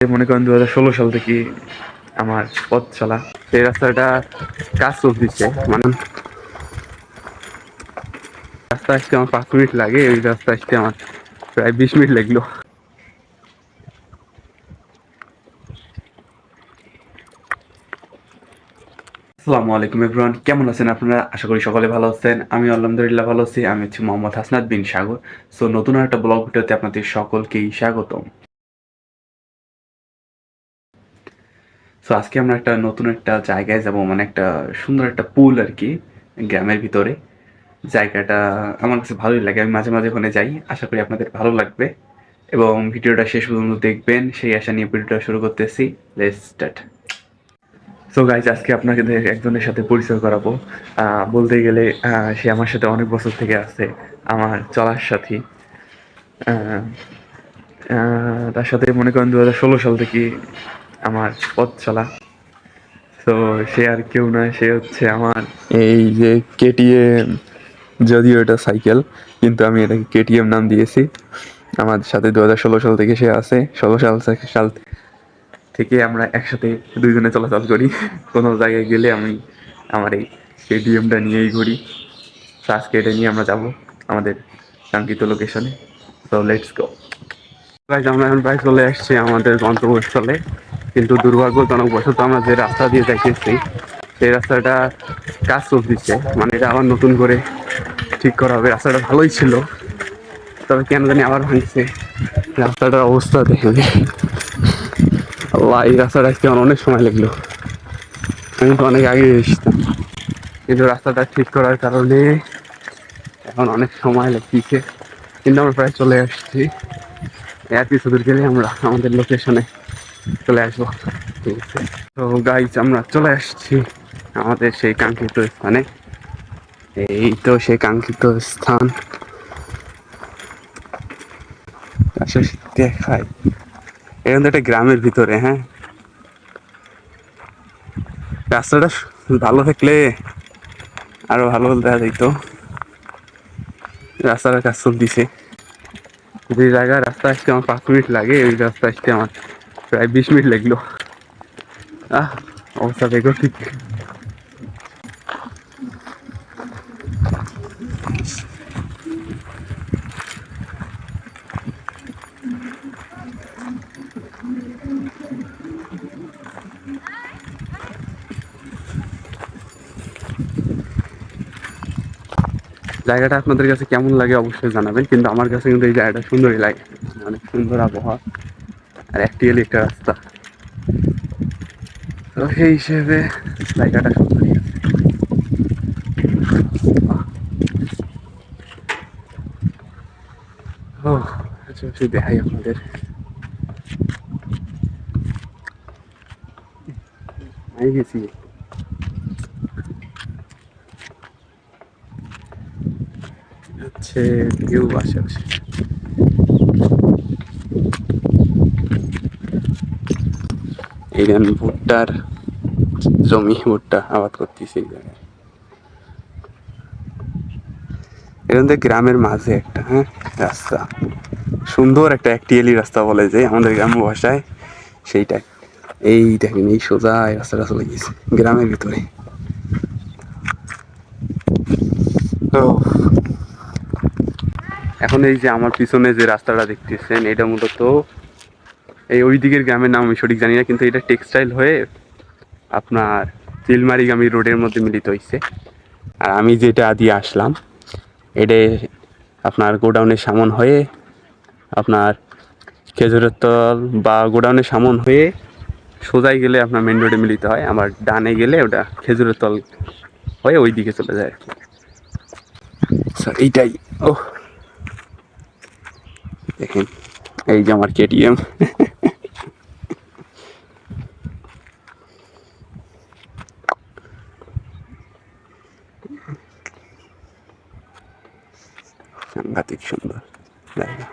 মনে করেন 2016 সাল থেকে আমার পথ চলা। সেই রাস্তাটা কাজ চলতেছে, মানে রাস্তা আসতে আমার 5 মিনিট লাগে, ওই রাস্তা আসতে আমার প্রায় 20 মিনিট লাগলো। আসসালামু আলাইকুম এভরিওয়ান, কেমন আছেন আপনারা? আশা করি সকলে ভালো আছেন। আমি আলহামদুলিল্লাহ ভালো আছি। আমি হচ্ছি মোহাম্মদ হাসনাত বিন সাগর। সো নতুন একটা ব্লগ ভিডিওতে আপনাদের সকলকেই স্বাগতম। সো আজকে আমরা নতুন একটা জায়গায় যাব, মানে একটা সুন্দর একটা পুল আর কি, গ্রামের ভিতরে। জায়গাটা আমার কাছে ভালোই লাগে, আমি মাঝে মাঝে ওখানে যাই। আশা করি আপনাদের ভালো লাগবে এবং ভিডিওটা শেষ পর্যন্ত দেখবেন, সেই আশা নিয়ে ভিডিওটা শুরু করতেছি। Let's start. সো গাইজ, আজকে আপনাকে একজনের সাথে পরিচয় করাবো। বলতে গেলে সে আমার সাথে অনেক বছর থেকে আছে, আমার চলার সাথী। আহ, তার সাথে মনে করেন 2016 সাল থেকে আমার পথ চলা। তো সে আর কেউ নয়, সে হচ্ছে আমার এই যে কেটিএম। যদিও এটা সাইকেল, কিন্তু আমি এটাকে কেটিএম নাম দিয়েছি। আমার সাথে 2016 সাল থেকে সে আছে। 16 সাল থেকে আমরা একসাথে দুইজনে চলাচল করি। কোনো জায়গায় গেলে আমি আমার এই কেটিএমটা নিয়েই ঘুরি। তো আজকে এটা নিয়ে আমরা যাব আমাদের কাঙ্ক্ষিত লোকেশনে। তো লেটস গো। আমরা এখন প্রায় চলে আসছি আমাদের গন্তব্যস্থলে, কিন্তু দুর্ভাগ্যজনকবশত আমরা যে রাস্তা দিয়ে যাইতেছি সেই রাস্তাটা কাজ চলতেছে, মানে এটা আবার নতুন করে ঠিক করা হবে। রাস্তাটা ভালোই ছিল, তবে কেন জানি আবার ভাঙছে। রাস্তাটার অবস্থা দেখে আল্লাহ, এই রাস্তাটা আসতে আমার অনেক সময় লাগলো। আমি তো অনেক আগে এসেছিলাম, কিন্তু রাস্তাটা ঠিক করার কারণে এখন অনেক সময় লাগতেছে। কিন্তু আমরা প্রায় চলে আসছি। আর কিছু দূর গেলে আমরা আমাদের লোকেশনে চলে আসবো। ঠিক আছে, তো গাইজ আমরা চলে আসছি আমাদের সেই কাঙ্ক্ষিত স্থানে। এই তো সেই কাঙ্ক্ষিত স্থান। আসলে দেখাই, এখান একটা গ্রামের ভিতরে। হ্যাঁ, রাস্তাটা ভালো থাকলে আরো ভালো দেখা যাইতো। রাস্তাটা কাজ চলতেছে। যে জায়গায় রাস্তা আসতে আমার 5 মিনিট লাগে, ওই রাস্তা আসতে আমার প্রায় 20 মিনিট লাগলো। আহ, অবস্থা দেখো ঠিক। জায়গাটা আপনাদের কাছে কেমন লাগে অবশ্যই জানাবেন, কিন্তু আমার কাছে কিন্তু এই জায়গাটা সুন্দরই লাগে। অনেক সুন্দর আবহাওয়া আর একটিয়ালি একটা রাস্তা, তো সেই হিসেবে জায়গাটা সুন্দরই আছে। ও আচ্ছা, দেখাই আপনাদের। আমি গেছি হচ্ছে ভিউ আশেপাশে। এইখানে ভুট্টার জমি, ভুট্টা আবাদ করতেছে এই জায়গায়। এখান থেকে গ্রামের মাঝে একটা, হ্যাঁ, রাস্তা। সুন্দর একটা একটিয়ালি রাস্তা বলে যে আমাদের গ্রাম্য ভাষায়, সেইটাই। এই দেখেন, এই সোজা এই রাস্তাটা চলে গেছে গ্রামের ভিতরে। তো এখন এই যে আমার পিছনে যে রাস্তাটা দেখতেছেন, এটা মূলত এই ওই দিকের গ্রামের নাম আমি সঠিক জানি না, কিন্তু এটা টেক্সটাইল হয়ে আপনার চিলমারিগামী রোডের মধ্যে মিলিত হয়েছে। আর আমি যেটা দিয়ে আসলাম, এটা আপনার গোডাউনের সামন হয়ে, আপনার খেজুরের তল বা গোডাউনের সামন হয়ে সোজাই গেলে আপনার মেন রোডে মিলিত হয়। আমার ডানে গেলে ওটা খেজুরের তল হয়ে ওই দিকে চলে যায়। স্যার এইটাই। ও দেখেন, এই যে আমার কেটিএম। সাংঘাতিক সুন্দর জায়গা।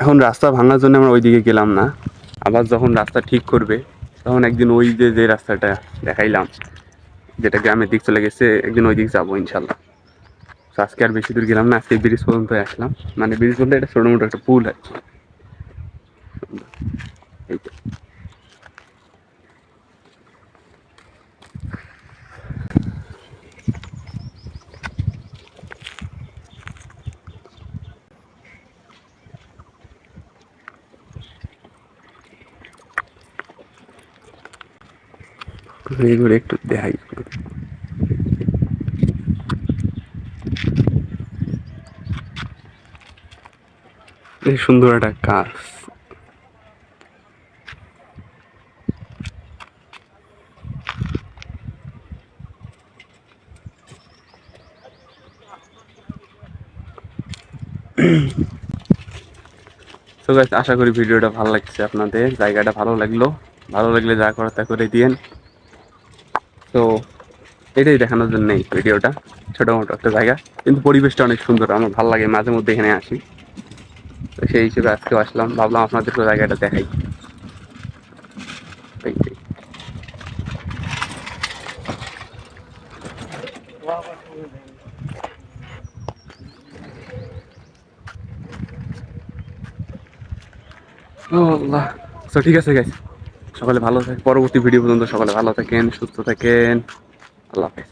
এখন রাস্তা ভাঙার জন্য আমরা ওইদিকে গেলাম না, আবার যখন রাস্তা ঠিক করবে তখন একদিন ওই যে রাস্তাটা দেখাইলাম যেটা গ্রামের দিক চলে গেছে, একদিন ওই দিক যাবো ইনশাল্লাহ। তো আজকে আর বেশি দূর গেলাম না, আজকে ব্রিজ পর্যন্ত আসলাম, মানে ব্রিজ বলতে এটা ছোট মোটো একটা পুল আর কি। এই তো। ঘুরে ঘুরে একটু দেখাই, এই সুন্দর একটা গাছ। তো গাইস, আশা করি ভিডিওটা ভালো লাগছে আপনাদের, জায়গাটা ভালো লাগলো। ভালো লাগলে যা করার তা করে দিয়েন। তো এটাই দেখানোর জন্য এই ভিডিওটা, ছোট মোটো একটা জায়গা, কিন্তু পরিবেশটা অনেক সুন্দর, আমার ভালো লাগে, মাঝে মধ্যে এখানে আসি। তো সেই হিসেবে আজকেও আসলাম, ভাবলাম আপনাদেরকে জায়গাটা দেখাই। এইটাই। ও আল্লাহ। তো ঠিক আছে গাইস, সকালে ভালো থাকে, পরবর্তী ভিডিও পর্যন্ত সকালে ভালো থাকেন, সুস্থ থাকেন। আল্লাহ হাফেজ।